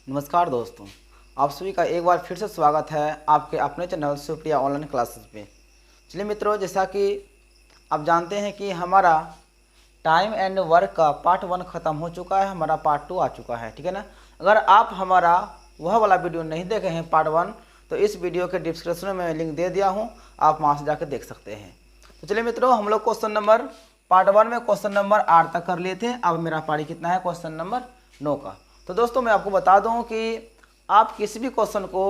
नमस्कार दोस्तों, आप सभी का एक बार फिर से स्वागत है आपके अपने चैनल सुप्रिया ऑनलाइन क्लासेस पे। चलिए मित्रों, जैसा कि आप जानते हैं कि हमारा टाइम एंड वर्क का पार्ट 1 ख़त्म हो चुका है, हमारा पार्ट 2 आ चुका है, ठीक है ना। अगर आप हमारा वह वाला वीडियो नहीं देखे हैं पार्ट 1, तो इस वीडियो के डिस्क्रिप्शन में लिंक दे दिया हूँ, आप वहाँ से जाकर देख सकते हैं। तो चलिए मित्रों, हम लोग क्वेश्चन नंबर पार्ट 1 में क्वेश्चन नंबर 8 तक कर लिए थे। अब मेरा पारी कितना है, क्वेश्चन नंबर 9 का। तो दोस्तों मैं आपको बता दूं कि आप किसी भी क्वेश्चन को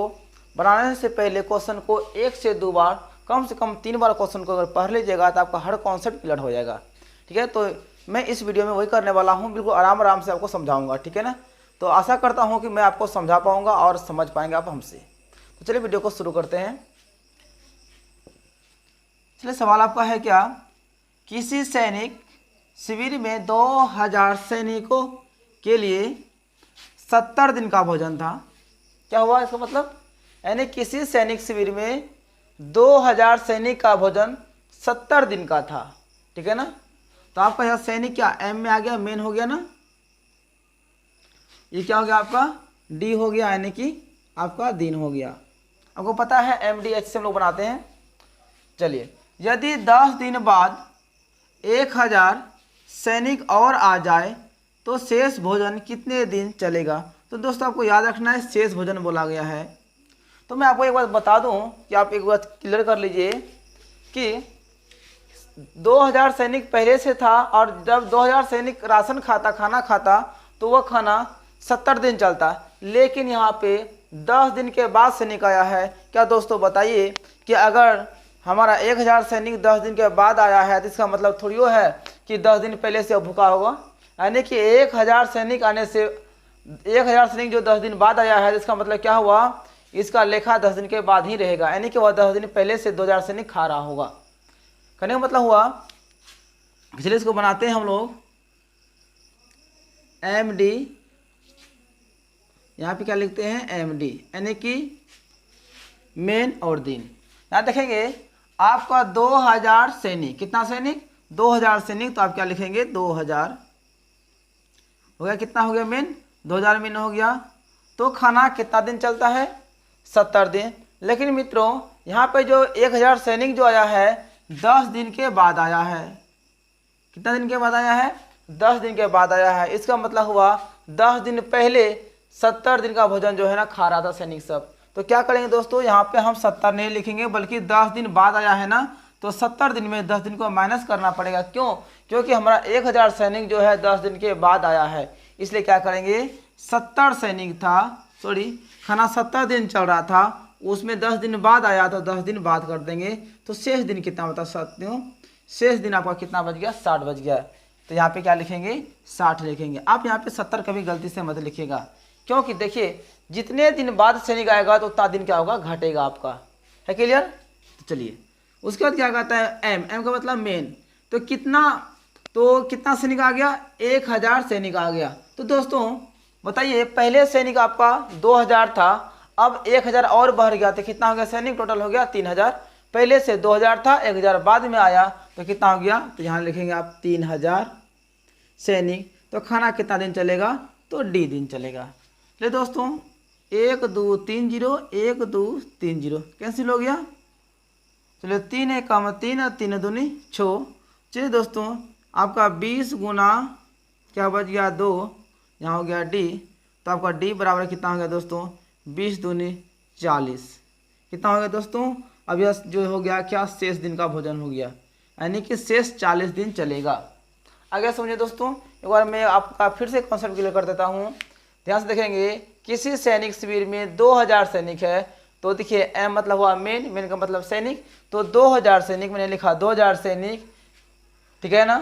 बनाने से पहले क्वेश्चन को 1 से 2 बार, कम से कम 3 बार क्वेश्चन को अगर पढ़ लीजिएगा तो आपका हर कॉन्सेप्ट क्लियर हो जाएगा, ठीक है। तो मैं इस वीडियो में वही करने वाला हूं, बिल्कुल आराम आराम से आपको समझाऊंगा, ठीक है ना। तो आशा करता हूं कि मैं आपको समझा पाऊंगा और समझ पाएंगे आप हमसे। तो चलिए वीडियो को शुरू करते हैं। चलिए, सवाल आपका है क्या, किसी सैनिक शिविर में 2000 सैनिकों के लिए 70 दिन का भोजन था। क्या हुआ इसका मतलब, यानी किसी सैनिक शिविर में 2000 सैनिक का भोजन 70 दिन का था, ठीक है ना। तो आपका यह सैनिक क्या एम में आ गया, मेन हो गया ना। ये क्या हो गया आपका, डी हो गया, यानी कि आपका दिन हो गया। आपको पता है MDH से हम लोग बनाते हैं। चलिए, यदि 10 दिन बाद 1000 सैनिक और आ जाए तो शेष भोजन कितने दिन चलेगा। तो दोस्तों आपको याद रखना है, शेष भोजन बोला गया है। तो मैं आपको एक बात बता दूं कि आप एक बात क्लियर कर लीजिए कि 2000 सैनिक पहले से था, और जब 2000 सैनिक राशन खाता, खाना खाता, तो वह खाना 70 दिन चलता। लेकिन यहाँ पे 10 दिन के बाद सैनिक आया है। क्या दोस्तों बताइए कि अगर हमारा 1000 सैनिक 10 दिन के बाद आया है तो इसका मतलब थोड़ी वो है कि 10 दिन पहले से भूखा होगा। यानी कि 1000 सैनिक आने से 1000 सैनिक जो 10 दिन बाद आया है, तो इसका मतलब क्या हुआ, इसका लेखा 10 दिन के बाद ही रहेगा। यानी कि वह 10 दिन पहले से 2000 सैनिक खा रहा होगा। कहने का मतलब हुआ, इसलिए इसको बनाते हैं हम लोग MD, यहाँ पे क्या लिखते हैं MD, यानी कि मेन और दिन। यहाँ देखेंगे आपका 2000 सैनिक, कितना सैनिक 2000 सैनिक, तो आप क्या लिखेंगे 2000 हो गया, कितना हो गया मेन, 2000 मेन हो गया। तो खाना कितना दिन चलता है, 70 दिन। लेकिन मित्रों यहाँ पे जो 1000 सैनिक जो आया है 10 दिन के बाद आया है। कितना दिन के बाद आया है, 10 दिन के बाद आया है। इसका मतलब हुआ 10 दिन पहले 70 दिन का भोजन जो है ना खा रहा था सैनिक सब। तो क्या करेंगे दोस्तों, यहाँ पे हम 70 नहीं लिखेंगे, बल्कि 10 दिन बाद आया है ना, तो 70 दिन में 10 दिन को माइनस करना पड़ेगा। क्यों, क्योंकि हमारा 1000 सैनिक जो है 10 दिन के बाद आया है। इसलिए क्या करेंगे, 70 सैनिक था, सॉरी खाना 70 दिन चल रहा था, उसमें 10 दिन बाद आया तो 10 दिन बाद कर देंगे। तो शेष दिन कितना बता सकते हो, शेष दिन आपका कितना बच गया, 60 बच गया। तो यहाँ पे क्या लिखेंगे, 60 लिखेंगे। आप यहाँ पे 70 कभी गलती से मत लिखिएगा, क्योंकि देखिए जितने दिन बाद सैनिक आएगा तो उतना दिन क्या होगा, घटेगा आपका, है क्लियर। तो चलिए, उसके बाद क्या कहता है एम का मतलब मेन। तो कितना सैनिक आ गया, 1000 सैनिक आ गया। तो दोस्तों बताइए, पहले सैनिक आपका 2000 था, अब 1000 और बढ़ गया, तो कितना हो गया सैनिक, टोटल हो गया 3000। पहले से 2000 था, 1000 बाद में आया, तो कितना हो गया, तो यहाँ लिखेंगे आप 3000 सैनिक। तो खाना कितना दिन चलेगा, तो डी दिन चलेगा। ले दोस्तों 1 2 3 0, 1 2 3 0 कैंसिल हो गया। चलिए 3 1 कम 3 और 3 दूनी 6। चलिए दोस्तों आपका 20 गुना क्या बच गया 2, यहाँ हो गया डी। तो आपका डी बराबर कितना हो गया दोस्तों, 20 दूनी 40। कितना हो गया दोस्तों, अब यह जो हो गया क्या, शेष दिन का भोजन हो गया, यानी कि शेष 40 दिन चलेगा। आगे समझिए दोस्तों, एक बार मैं आपका फिर से कॉन्सेप्ट क्लियर कर देता हूँ। ध्यान से देखेंगे, किसी सैनिक शिविर में 2000 सैनिक है, तो देखिए एम मतलब हुआ मेन, मेन का मतलब सैनिक। तो 2000 सैनिक मैंने लिखा 2000 सैनिक, ठीक है ना।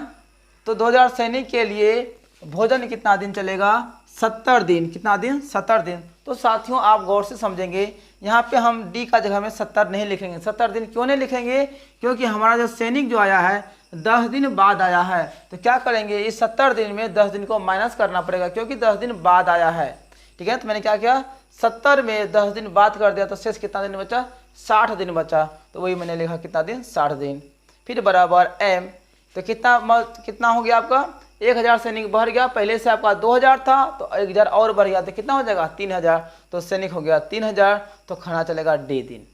तो 2000 सैनिक के लिए भोजन कितना दिन चलेगा, 70 दिन। कितना दिन, 70 दिन। तो साथियों आप गौर से समझेंगे, यहाँ पे हम डी का जगह में 70 नहीं लिखेंगे। 70 दिन क्यों नहीं लिखेंगे, क्योंकि हमारा जो सैनिक जो आया है 10 दिन बाद आया है। तो क्या करेंगे, इस 70 दिन में 10 दिन को माइनस करना पड़ेगा, क्योंकि 10 दिन बाद आया है, ठीक है। तो मैंने क्या किया, 70 में 10 दिन बाद कर दिया, तो शेष कितना दिन बचा, 60 दिन बचा। तो वही मैंने लिखा कितना दिन, 60 दिन। फिर बराबर एम, तो कितना हो गया आपका, 1000 सैनिक बढ़ गया, पहले से आपका 2000 था तो 1000 और बढ़ गया तो कितना हो जाएगा 3000, तो सैनिक हो गया 3000, तो खाना चलेगा D दिन।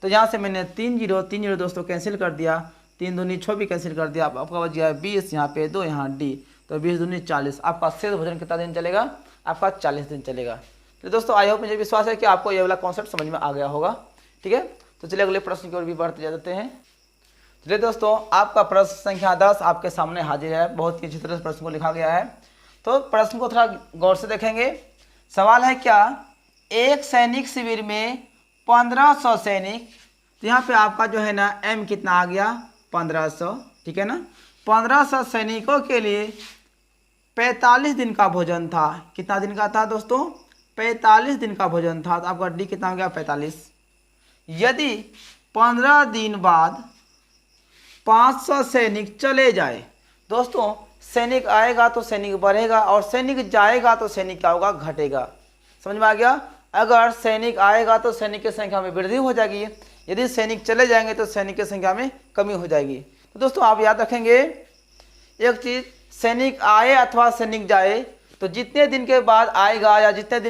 तो यहाँ से मैंने 30 दोस्तों कैंसिल कर दिया, 3 दूनी 6 भी कैंसिल कर दिया, आपका बच गया 20, यहाँ पे 2, यहाँ D, तो 20 दूनी 40। आपका शेष भोजन कितना दिन चलेगा, आपका 40 दिन चलेगा। तो दोस्तों आई होप, मुझे विश्वास है कि आपको ये वाला कॉन्सेप्ट समझ में आ गया होगा। ठीक है, तो चलिए अगले प्रश्न की ओर भी बढ़ते जाते हैं। चलिए दोस्तों, आपका प्रश्न संख्या 10 आपके सामने हाजिर है। बहुत ही अच्छी तरह से प्रश्न को लिखा गया है, तो प्रश्न को थोड़ा गौर से देखेंगे। सवाल है क्या, एक सैनिक शिविर में 1500 सैनिक, तो यहाँ पे आपका जो है ना M कितना आ गया 1500, ठीक है ना। 1500 सैनिकों के लिए 45 दिन का भोजन था। कितना दिन का था दोस्तों, 45 दिन का भोजन था, तो आपका D कितना हो गया 45। यदि 15 दिन बाद 500 सैनिक चले जाए, दोस्तों सैनिक आएगा तो सैनिक बढ़ेगा और सैनिक जाएगा तो सैनिक क्या होगा, घटेगा। समझ में आ गया। अगर सैनिक आएगा तो सैनिक की संख्या में वृद्धि हो जाएगी, यदि सैनिक चले जाएंगे तो सैनिक की संख्या में कमी हो जाएगी। तो दोस्तों आप याद रखेंगे एक चीज, सैनिक आए अथवा सैनिक जाए, तो जितने दिन के बाद आएगा या जितने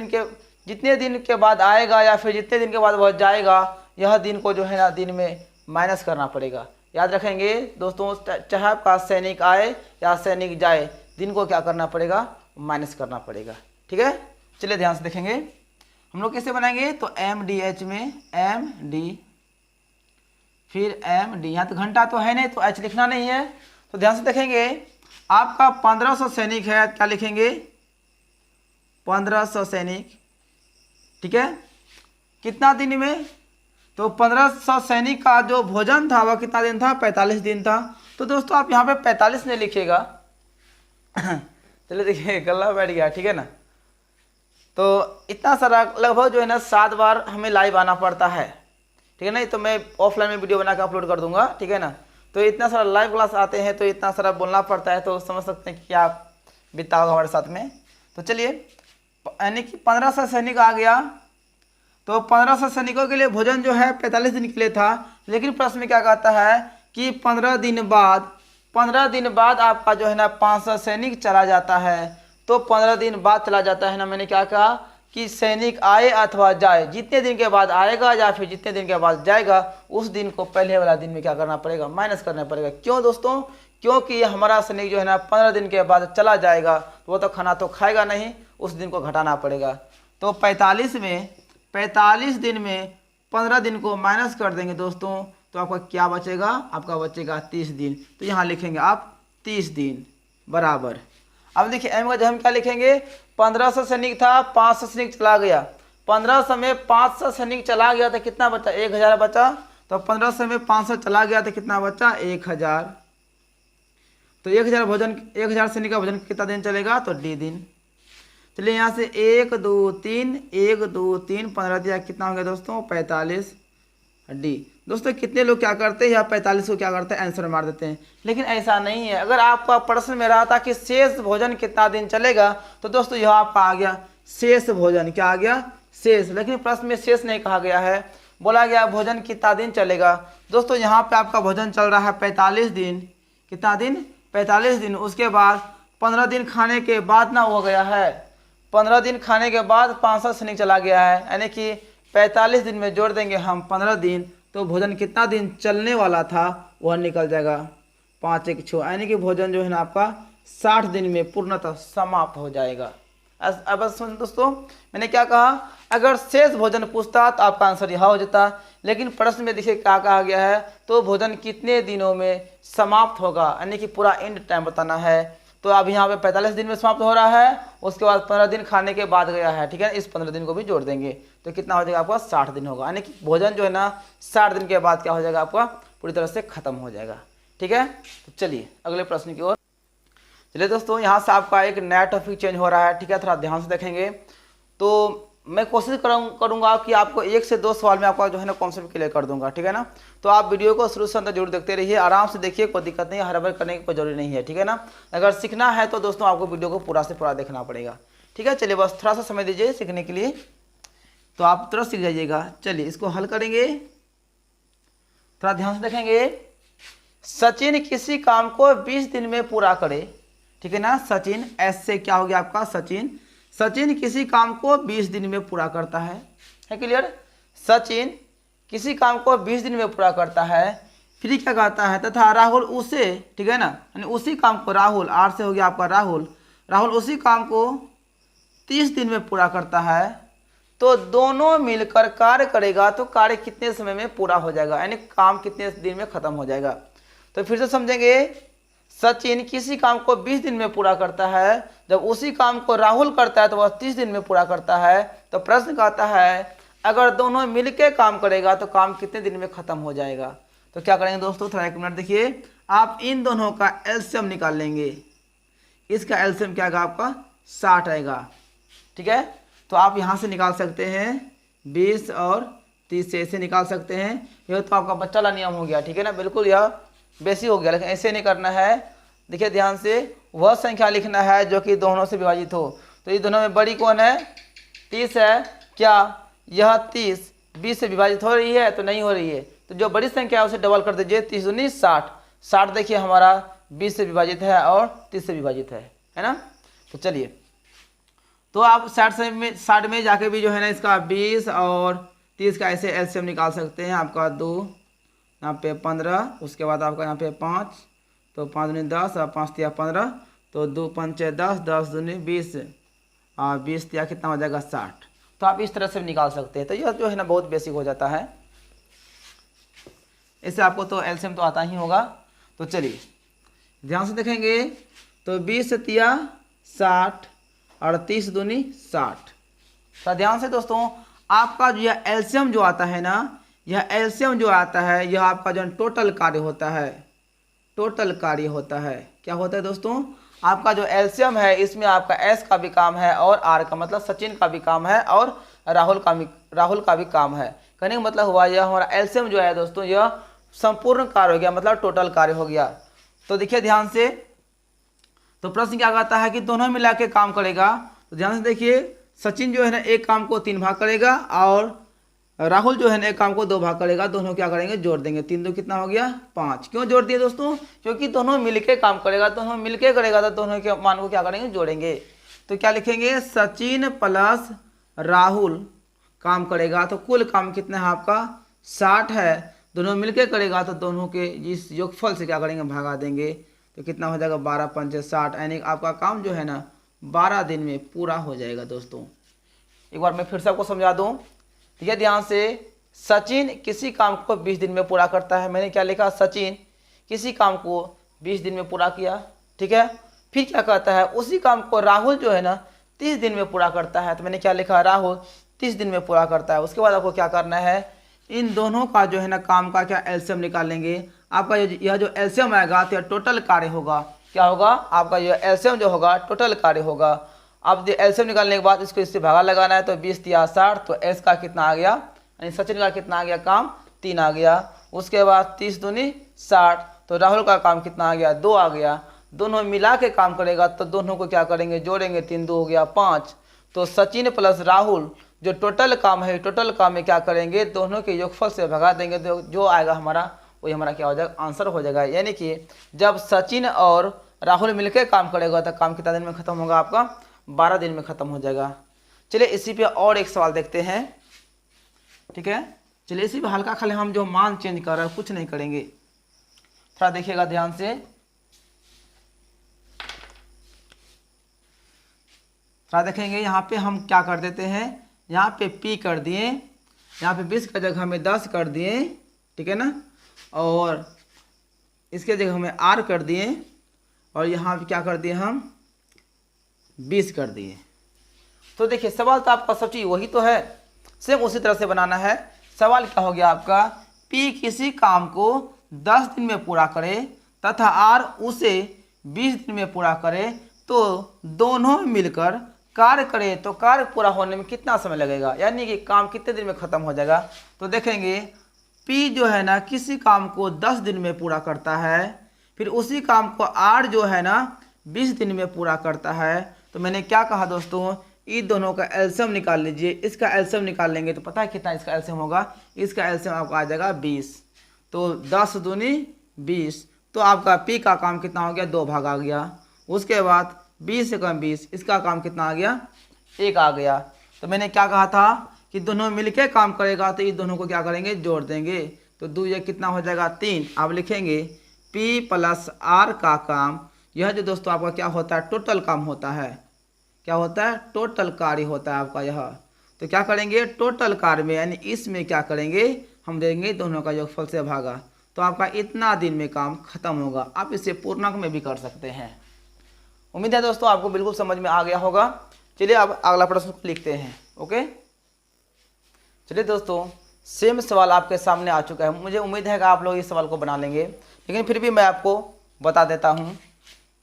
दिन के बाद आएगा या फिर जितने दिन के बाद वह जाएगा, यह दिन को जो है ना दिन में माइनस करना पड़ेगा। याद रखेंगे दोस्तों, चाहे आपका सैनिक आए या सैनिक जाए, दिन को क्या करना पड़ेगा, माइनस करना पड़ेगा। ठीक है, चलिए ध्यान से देखेंगे हम लोग कैसे बनाएंगे। तो MDH में MD फिर MD, यहाँ तो घंटा तो है नहीं तो H लिखना नहीं है। तो ध्यान से देखेंगे, आपका 1500 सैनिक है, क्या लिखेंगे 1500 सैनिक, ठीक है। कितना दिन में, तो 1500 सैनिक का जो भोजन था वह कितना दिन था, 45 दिन था। तो दोस्तों आप यहाँ पे 45 नहीं लिखिएगा चलिए देखिए गला बैठ गया, ठीक है ना। तो इतना सारा लगभग जो है ना 7 बार हमें लाइव आना पड़ता है, ठीक है ना। तो मैं ऑफलाइन में वीडियो बना के अपलोड कर दूंगा, ठीक है ना। तो इतना सारा लाइव क्लास आते हैं तो इतना सारा बोलना पड़ता है, तो समझ सकते हैं कि क्या बीता होगा हमारे साथ में। तो चलिए, यानी कि 1500 सैनिक आ गया, तो 1500 सैनिकों के लिए भोजन जो है 45 दिन के लिए था। लेकिन प्रश्न में क्या कहता है कि 15 दिन बाद आपका जो है ना 500 सैनिक चला जाता है। तो 15 दिन बाद चला जाता है ना, मैंने क्या कहा कि सैनिक आए अथवा जाए, जितने दिन के बाद आएगा या फिर जितने दिन के बाद जाएगा, उस दिन को पहले वाला दिन में क्या करना पड़ेगा, माइनस करना पड़ेगा। क्यों दोस्तों, क्योंकि हमारा सैनिक जो है ना 15 दिन के बाद चला जाएगा, तो वो तो खाना तो खाएगा नहीं, उस दिन को घटाना पड़ेगा। तो 45 दिन में 15 दिन को माइनस कर देंगे दोस्तों, तो आपका क्या बचेगा, आपका बचेगा 30 दिन। तो यहाँ लिखेंगे आप 30 दिन बराबर। अब देखिए M का जब हम क्या लिखेंगे, 1500 सैनिक था, 500 सैनिक चला गया, 1500 में 500 सैनिक चला गया तो कितना बचा, 1000 बचा। तो 1500 में 500 चला गया तो कितना बचा, 1000। तो 1000 सैनिक का भोजन कितना दिन चलेगा, तो D दिन। चलिए यहाँ से 1 2 3 15 दिया, कितना हो गया दोस्तों 45 D। दोस्तों कितने लोग क्या करते हैं, या 45 को क्या करते हैं आंसर मार देते हैं, लेकिन ऐसा नहीं है। अगर आपका प्रश्न में रहा था कि शेष भोजन कितना दिन चलेगा, तो दोस्तों यह आपका आ गया शेष भोजन, क्या आ गया शेष। लेकिन प्रश्न में शेष नहीं कहा गया है, बोला गया भोजन कितना दिन चलेगा। दोस्तों यहाँ पे आपका भोजन चल रहा है 45 दिन, कितना दिन 45 दिन। उसके बाद 15 दिन खाने के बाद ना हो गया है, 15 दिन खाने के बाद 500 सैनिक चला गया है, यानी कि 45 दिन में जोड़ देंगे हम 15 दिन, तो भोजन कितना दिन चलने वाला था वह निकल जाएगा 5 1 6, यानी कि भोजन जो है ना आपका 60 दिन में पूर्णतः समाप्त हो जाएगा। अब सुन दोस्तों, मैंने क्या कहा, अगर शेष भोजन पूछता तो आपका आंसर यह हो जाता, लेकिन प्रश्न में देखिए क्या कहा गया है, तो भोजन कितने दिनों में समाप्त होगा, यानी कि पूरा एंड टाइम बताना है। तो अब यहाँ पे 45 दिन में समाप्त हो रहा है, उसके बाद 15 दिन खाने के बाद गया है, ठीक है। इस 15 दिन को भी जोड़ देंगे तो कितना हो जाएगा आपका 60 दिन होगा, यानी कि भोजन जो है ना 60 दिन के बाद क्या हो जाएगा आपका पूरी तरह से खत्म हो जाएगा, ठीक है। तो चलिए अगले प्रश्न की ओर। चलिए दोस्तों, यहाँ से आपका एक नया टॉपिक चेंज हो रहा है, ठीक है। थोड़ा ध्यान से देखेंगे, तो मैं कोशिश करूँगा कि आपको 1 से 2 सवाल में आपका जो है ना कॉन्सेप्ट क्लियर कर दूंगा, ठीक है ना। तो आप वीडियो को शुरू से अंत जरूर देखते रहिए, आराम से देखिए, कोई दिक्कत नहीं है, हड़बड़ करने की कोई जरूरी नहीं है, ठीक है ना। अगर सीखना है तो दोस्तों आपको वीडियो को पूरा से पूरा देखना पड़ेगा, ठीक है। चलिए बस थोड़ा सा समय दीजिए सीखने के लिए, तो आप तुरंत सीख जाइएगा। चलिए इसको हल करेंगे, थोड़ा ध्यान से देखेंगे। सचिन किसी काम को 20 दिन में पूरा करे, ठीक ठीक है ना। सचिन, एस से क्या हो गया आपका सचिन। सचिन किसी काम को 20 दिन में पूरा करता है क्लियर। सचिन किसी काम को 20 दिन में पूरा करता है। फिर क्या कहता है, तथा राहुल उसे, ठीक है ना, यानी उसी काम को, राहुल आर से हो गया आपका राहुल, राहुल उसी काम को 30 दिन में पूरा करता है। तो दोनों मिलकर कार्य करेगा तो कार्य कितने समय में पूरा हो जाएगा, यानी काम कितने दिन में खत्म हो जाएगा। तो फिर से समझेंगे, सचिन किसी काम को 20 दिन में पूरा करता है, जब उसी काम को राहुल करता है तो वह 30 दिन में पूरा करता है। तो प्रश्न कहता है अगर दोनों मिलकर काम करेगा तो काम कितने दिन में खत्म हो जाएगा। तो क्या करेंगे दोस्तों, थोड़ा 1 मिनट देखिए, आप इन दोनों का एलसीएम निकाल लेंगे। इसका एलसीएम क्या आएगा आपका 60 आएगा, ठीक है। तो आप यहाँ से निकाल सकते हैं 20 और 30 से ऐसे निकाल सकते हैं। यह तो आपका बच्चा वाला नियम हो गया, ठीक है ना, बिल्कुल यह बेसिक हो गया, लेकिन ऐसे नहीं करना है। देखिए ध्यान से, वह संख्या लिखना है जो कि दोनों से विभाजित हो। तो ये दोनों में बड़ी कौन है, 30 है। क्या यह 30 20 से विभाजित हो रही है, तो नहीं हो रही है। तो जो बड़ी संख्या है उसे डबल कर दीजिए, 30 दूनी 60। 60 देखिए हमारा 20 से विभाजित है और 30 से विभाजित है ना। तो चलिए, तो आप 60 में जाके भी जो है ना इसका 20 और 30 का ऐसे एलसीएम निकाल सकते हैं। आपका 2 यहाँ पे 15, उसके बाद आपका यहाँ पे 5, तो 5 दूनी 10 और 5 तिया 15, तो 2 5 10, 10 दूनी 20 और 20 तिया कितना हो जाएगा 60। तो आप इस तरह से भी निकाल सकते हैं। तो यह जो है ना बहुत बेसिक हो जाता है। इससे आपको तो एलसीएम तो आता ही होगा। तो चलिए ध्यान से देखेंगे, तो 20 तिया 60 और 30 दूनी 60। तो ध्यान से दोस्तों, आपका जो यह एलसीएम जो आता है ना, यह एलसीएम जो आता है यह आपका जो टोटल कार्य होता है, टोटल कार्य होता है। क्या होता है दोस्तों, आपका जो एलसीएम है इसमें आपका एस का भी काम है और आर का मतलब सचिन का भी काम है और राहुल का भी काम है। कहने का मतलब हुआ यह हमारा एलसीएम जो है दोस्तों यह संपूर्ण कार्य हो गया, मतलब टोटल कार्य हो गया। तो देखिए ध्यान से, तो प्रश्न क्या कहता है कि दोनों मिला के काम करेगा। तो ध्यान से देखिए, सचिन जो है ना एक काम को 3 भाग करेगा और राहुल जो है ना एक काम को 2 भाग करेगा। दोनों क्या करेंगे, जोड़ देंगे। 3 2 कितना हो गया 5। क्यों जोड़ दिए दोस्तों, क्योंकि दोनों मिलके काम करेगा, दोनों मिलके करेगा तो दोनों के मान को क्या करेंगे, जोड़ेंगे। तो क्या लिखेंगे, सचिन प्लस राहुल काम करेगा तो कुल काम कितना है आपका 60 है। दोनों मिलके करेगा तो दोनों के इस योगफल से क्या करेंगे, भागा देंगे। तो कितना हो जाएगा 12 5 60, यानी आपका काम जो है ना 12 दिन में पूरा हो जाएगा। दोस्तों एक बार मैं फिर से आपको समझा दूं, ठीक है ध्यान से, सचिन किसी काम को 20 दिन में पूरा करता है। मैंने क्या लिखा, सचिन किसी काम को 20 दिन में पूरा किया, ठीक है। फिर क्या कहता है, उसी काम को राहुल जो है ना 30 दिन में पूरा करता है। तो मैंने क्या लिखा, राहुल 30 दिन में पूरा करता है। उसके बाद आपको क्या करना है, इन दोनों का जो है ना काम का क्या एलसीएम निकाल लेंगे। आपका यह जो एलसीएम आएगा तो टोटल कार्य होगा। क्या होगा, आपका यह एलसीएम जो होगा टोटल कार्य होगा। अब एलसीएम निकालने के बाद इसको इससे भागा लगाना है। तो 20 तिया 60, तो एस का कितना आ गया, यानी सचिन का कितना आ गया काम 3 आ गया। उसके बाद 30 दूनी 60, तो राहुल का काम कितना आ गया 2 आ गया। दोनों मिला के काम करेगा तो दोनों को क्या करेंगे, जोड़ेंगे। 3 2 हो गया 5। तो सचिन प्लस राहुल जो टोटल काम है, टोटल काम में क्या करेंगे, दोनों के योगफल से भगा देंगे। तो जो आएगा हमारा वही हमारा क्या हो जाएगा, आंसर हो जाएगा। यानी कि जब सचिन और राहुल मिलकर काम करेगा तो काम कितना दिन में खत्म होगा, आपका 12 दिन में खत्म हो जाएगा। चलिए इसी पे और एक सवाल देखते हैं, ठीक है। चलिए इसी पे हल्का खाली हम जो मान चेंज कर रहे हैं, कुछ नहीं करेंगे, थोड़ा देखिएगा ध्यान से। थोड़ा देखेंगे, यहाँ पे हम क्या कर देते हैं, यहाँ पे P कर दिए, यहाँ पे 20 का जगह हमें 10 कर दिए, ठीक है ना, और इसके जगह हमें R कर दिए, और यहाँ पे क्या कर दिए हम 20 कर दिए। तो देखिए सवाल तो आपका सब चीज़ वही तो है, सेम उसी तरह से बनाना है। सवाल क्या हो गया आपका, P किसी काम को 10 दिन में पूरा करे तथा R उसे 20 दिन में पूरा करे, तो दोनों मिलकर कार्य करे तो कार्य पूरा होने में कितना समय लगेगा, यानी कि काम कितने दिन में खत्म हो जाएगा। तो देखेंगे P जो है ना किसी काम को 10 दिन में पूरा करता है, फिर उसी काम को R जो है ना 20 दिन में पूरा करता है। तो मैंने क्या कहा दोस्तों, इन दोनों का एलसीएम निकाल लीजिए। इसका एलसीएम निकाल लेंगे तो पता है कितना इसका एलसीएम होगा, इसका एलसीएम आपका आ जाएगा 20। तो 10 दूनी 20, तो आपका P का काम कितना हो गया, 2 भाग आ गया। उसके बाद 20 से कम 20, इसका काम कितना आ गया, 1 आ गया। तो मैंने क्या कहा था कि दोनों मिलके काम करेगा तो इस दोनों को क्या करेंगे, जोड़ देंगे। तो 2 ये कितना हो जाएगा, 3। आप लिखेंगे P + R का काम, यह जो दोस्तों आपका क्या होता है, टोटल काम होता है। क्या होता है, टोटल कार्य होता है आपका यह। तो क्या करेंगे, टोटल कार्य में यानी इसमें क्या करेंगे, हम देंगे दोनों का योगफल से भागा, तो आपका इतना दिन में काम खत्म होगा। आप इसे पूर्णांक में भी कर सकते हैं। उम्मीद है दोस्तों आपको बिल्कुल समझ में आ गया होगा। चलिए अब अगला प्रश्न लिखते हैं। ओके, चलिए दोस्तों सेम सवाल आपके सामने आ चुका है। मुझे उम्मीद है कि आप लोग इस सवाल को बना लेंगे, लेकिन फिर भी मैं आपको बता देता हूँ।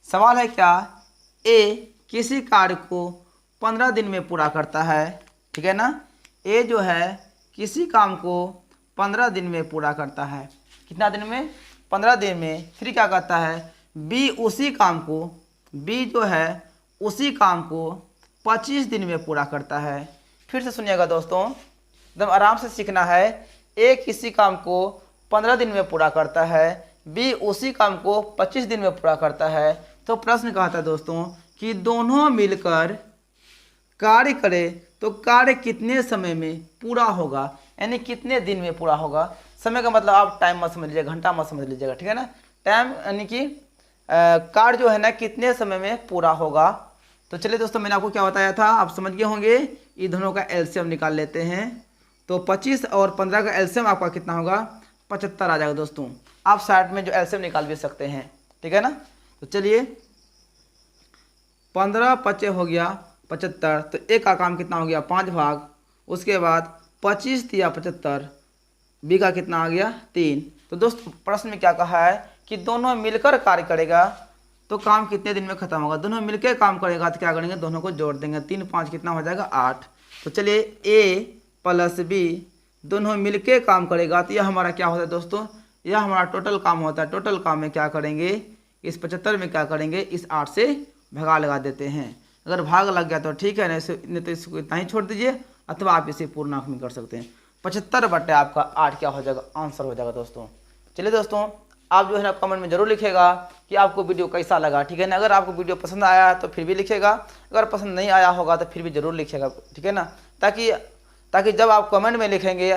सवाल है क्या, ए किसी कार्य को 15 दिन में पूरा करता है, ठीक है ना। ए जो है किसी काम को 15 दिन में पूरा करता है, कितना दिन में, 15 दिन में। फिर क्या करता है, बी उसी काम को, बी जो है उसी काम को 25 दिन में पूरा करता है। फिर से सुनिएगा दोस्तों, एकदम आराम से सीखना है। ए किसी काम को 15 दिन में पूरा करता है, बी उसी काम को 25 दिन में पूरा करता है। तो प्रश्न कहा था दोस्तों कि दोनों मिलकर कार्य करें तो कार्य कितने समय में पूरा होगा, यानी कितने दिन में पूरा होगा। समय का मतलब आप टाइम मत समझ लीजिएगा, घंटा मत समझ लीजिएगा, ठीक है ना। टाइम यानी कि कार्य जो है ना कितने समय में पूरा होगा। तो चलिए दोस्तों मैंने आपको क्या बताया था, आप समझ गए होंगे। ये दोनों का एलसीएम निकाल लेते हैं। तो 25 और 15 का एलसीएम आपका कितना होगा, 75 आ जाएगा दोस्तों। आप साइड में जो एलसीएम निकाल भी सकते हैं, ठीक है ना। तो चलिए 15 पचे हो गया 75, तो ए का काम कितना हो गया, 5 भाग। उसके बाद 25 दिया 75, बी का कितना आ गया, 3। तो दोस्तों प्रश्न में क्या कहा है कि दोनों मिलकर कार्य करेगा तो काम कितने दिन में खत्म होगा। दोनों मिलकर काम करेगा तो क्या करेंगे, दोनों को जोड़ देंगे। 3 5 कितना हो जाएगा, 8। तो चलिए ए + बी दोनों मिलके काम करेगा तो यह हमारा क्या होता है दोस्तों, यह हमारा टोटल काम होता है। टोटल काम में क्या करेंगे, इस 75 में क्या करेंगे, इस 8 से भगा लगा देते हैं। अगर भाग लग गया तो ठीक है, नहीं तो इसको इतना ही छोड़ दीजिए, अथवा आप इसे पूर्णांक में कर सकते हैं। 75 बटे आपका 8 क्या हो जाएगा, आंसर हो जाएगा दोस्तों। चलिए दोस्तों आप जो है ना कमेंट में जरूर लिखेगा कि आपको वीडियो कैसा लगा, ठीक है ना। अगर आपको वीडियो पसंद आया तो फिर भी लिखेगा, अगर पसंद नहीं आया होगा तो फिर भी जरूर लिखेगा, ठीक है ना। ताकि जब आप कमेंट में लिखेंगे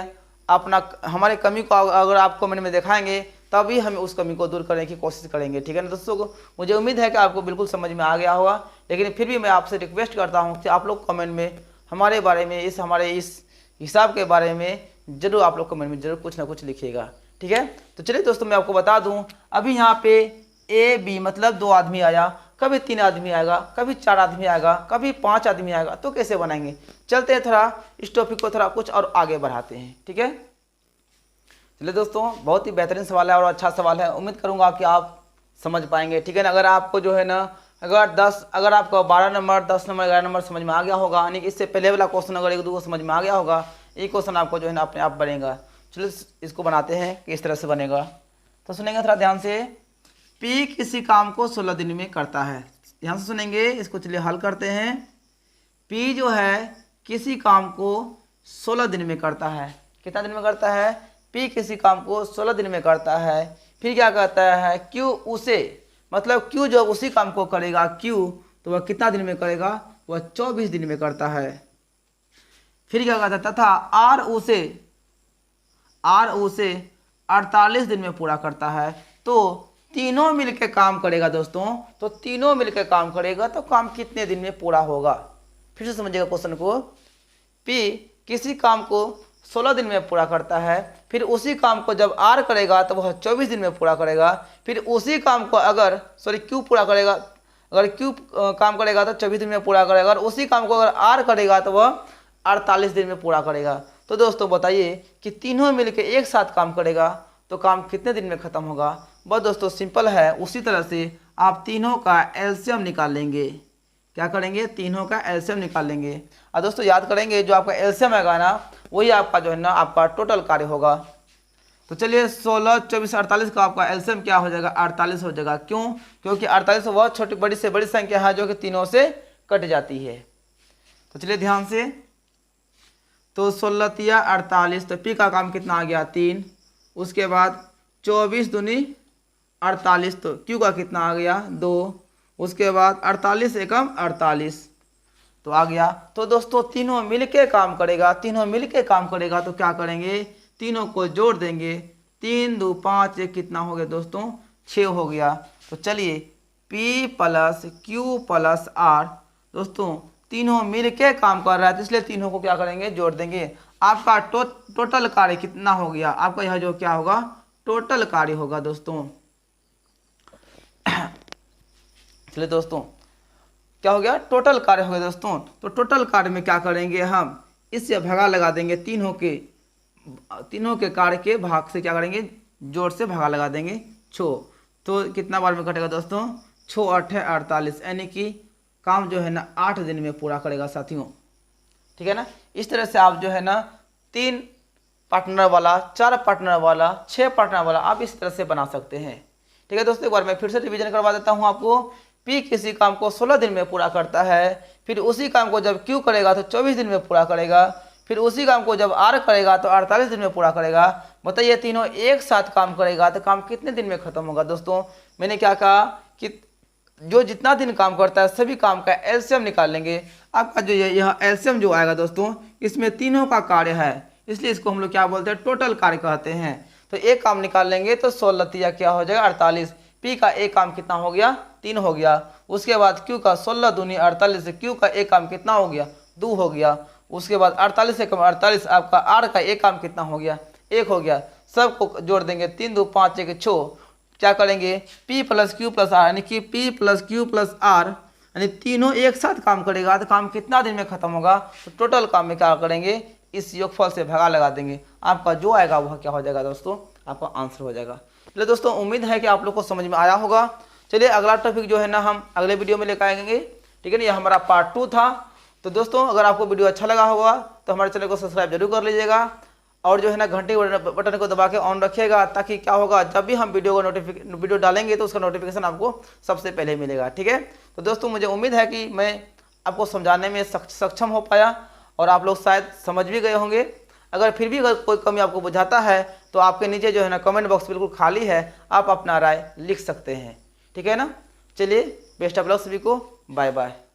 अपना हमारे कमी को अगर आप कमेंट में दिखाएंगे तभी हम उस कमी को दूर करने की कोशिश करेंगे, ठीक है ना दोस्तों। मुझे उम्मीद है कि आपको बिल्कुल समझ में आ गया होगा, लेकिन फिर भी मैं आपसे रिक्वेस्ट करता हूँ कि आप लोग कमेंट में हमारे बारे में, हमारे इस हिसाब के बारे में जरूर आप लोग कमेंट में जरूर कुछ ना कुछ लिखिएगा, ठीक है। तो चलिए दोस्तों मैं आपको बता दूं, अभी यहाँ पे ए बी मतलब 2 आदमी आया, कभी 3 आदमी आएगा, कभी 4 आदमी आएगा, कभी 5 आदमी आएगा, तो कैसे बनाएंगे। चलते हैं थोड़ा इस टॉपिक को थोड़ा कुछ और आगे बढ़ाते हैं, ठीक है। चलिए दोस्तों बहुत ही बेहतरीन सवाल है और अच्छा सवाल है, उम्मीद करूँगा कि आप समझ पाएंगे, ठीक है ना। अगर आपको जो है ना अगर आपको 12 नंबर 10 नंबर 11 नंबर समझ में आ गया होगा, यानी कि इससे पहले वाला क्वेश्चन अगर 1-2 समझ में आ गया होगा, ये क्वेश्चन आपको जो है ना अपने आप बनेगा। चलिए इसको बनाते हैं कि इस तरह से बनेगा। तो सुनेंगे थोड़ा ध्यान से, पी किसी काम को 16 दिन में करता है। ध्यान से सुनेंगे, इसको चलिए हल करते हैं। पी जो है किसी काम को 16 दिन में करता है। कितना दिन में करता है, पी किसी काम को 16 दिन में करता है। फिर क्या कहता है, क्यू उसे मतलब क्यू जो उसी काम को करेगा, क्यू तो वह कितना दिन में करेगा, वह 24 दिन में करता है। फिर क्या कहता है, तथा आर उसे 48 दिन में पूरा करता है। तो तीनों मिलकर काम करेगा दोस्तों, तो तीनों मिलकर काम करेगा तो काम कितने दिन में पूरा होगा। फिर से समझिएगा क्वेश्चन को, पी किसी काम को 16 दिन में पूरा करता है, फिर उसी काम को जब आर करेगा तो वह 24 दिन में पूरा करेगा। फिर उसी काम को क्यू पूरा करेगा, अगर क्यू काम करेगा तो 24 दिन में पूरा करेगा, और उसी काम को अगर आर करेगा तो वह 48 दिन में पूरा करेगा। तो दोस्तों बताइए कि तीनों मिलकर एक साथ काम करेगा तो काम कितने दिन में खत्म होगा। बहुत दोस्तों सिंपल है, उसी तरह से आप तीनों का एलसीएम निकाल लेंगे। क्या करेंगे, तीनों का एलसीएम निकाल लेंगे। और दोस्तों याद करेंगे जो आपका एलसीएम आएगा ना वही आपका जो है ना आपका टोटल कार्य होगा। तो चलिए 16 24 48 का आपका एलसीएम क्या हो जाएगा, 48 हो जाएगा। क्यों, क्योंकि 48 वह छोटी बड़ी से बड़ी संख्या है जो कि तीनों से कट जाती है। तो चलिए ध्यान से, तो 16 तिया 48, तो पी का काम कितना आ गया, 3। उसके बाद 24 दूनी 48, तो क्यू का कितना आ गया, 2। उसके बाद 48 एकम 48 तो आ गया। तो दोस्तों तीनों मिलके काम करेगा, तीनों मिलके काम करेगा तो क्या करेंगे, तीनों को जोड़ देंगे। 3 2 5 1 कितना हो गया दोस्तों, 6 हो गया। तो चलिए P plus Q plus R दोस्तों तीनों मिलके काम कर रहा है, तो इसलिए तीनों को क्या करेंगे, जोड़ देंगे। आपका टोटल कार्य कितना हो गया, आपका यह जो क्या होगा, टोटल कार्य होगा दोस्तों। चलिए दोस्तों क्या हो गया, टोटल कार्य हो गया दोस्तों। तो टोटल कार्य में क्या करेंगे, हम इससे भगा लगा देंगे, तीनों के कार्य के भाग से क्या करेंगे, जोड़ से भगा लगा देंगे 6। तो कितना बार में कटेगा दोस्तों, 6 8 48, यानी कि काम जो है ना 8 दिन में पूरा करेगा साथियों। ठीक है ना। इस तरह से आप जो है ना 3 पार्टनर वाला, 4 पार्टनर वाला, 6 पार्टनर वाला आप इस तरह से बना सकते हैं। ठीक है दोस्तों, एक बार मैं फिर से रिवीजन करवा देता हूँ आपको। P किसी काम को 16 दिन में पूरा करता है, फिर उसी काम को जब Q करेगा तो 24 दिन में पूरा करेगा, फिर उसी काम को जब R करेगा तो 48 दिन में पूरा करेगा। बताइए तीनों एक साथ काम करेगा तो काम कितने दिन में खत्म होगा दोस्तों। मैंने क्या कहा कि जो जितना दिन काम करता है सभी काम का एलसीएम निकाल लेंगे। आपका जो यह एलसीएम जो आएगा दोस्तों, इसमें तीनों का कार्य है, इसलिए इसको हम लोग क्या बोलते हैं, टोटल कार्य कहते हैं। तो एक काम निकाल लेंगे तो 16 तिया क्या हो जाएगा 48। P का एक काम कितना हो गया, 3 हो गया। उसके बाद Q का 16 दूनी 48 से Q का एक काम कितना हो गया, 2 हो गया। उसके बाद 48 से कम 48, आपका R का एक काम कितना हो गया, 1 हो गया। सबको जोड़ देंगे, 3 2 5 1 6। क्या करेंगे, P plus Q plus R, यानी कि P plus Q plus R, यानी तीनों एक साथ काम करेगा तो काम कितना दिन में खत्म होगा। तो टोटल काम में क्या करेंगे, इस योगफल से भगा लगा देंगे, आपका जो आएगा वह क्या हो जाएगा दोस्तों, आपका आंसर हो जाएगा। चलिए दोस्तों, उम्मीद है कि आप लोग को समझ में आया होगा। चलिए अगला टॉपिक जो है ना हम अगले वीडियो में लेकर आएंगे। ठीक है ना, यह हमारा पार्ट 2 था। तो दोस्तों अगर आपको वीडियो अच्छा लगा होगा तो हमारे चैनल को सब्सक्राइब जरूर कर लीजिएगा, और जो है ना घंटे बटन को दबा के ऑन रखिएगा, ताकि क्या होगा, जब भी हम वीडियो डालेंगे तो उसका नोटिफिकेशन आपको सबसे पहले मिलेगा। ठीक है। तो दोस्तों मुझे उम्मीद है कि मैं आपको समझाने में सक्षम हो पाया, और आप लोग शायद समझ भी गए होंगे। अगर फिर भी अगर कोई कमी आपको बुझाता है तो आपके नीचे जो है ना कमेंट बॉक्स बिल्कुल खाली है, आप अपना राय लिख सकते हैं। ठीक है ना। चलिए बेस्ट ऑफ लक सभी को, बाय बाय।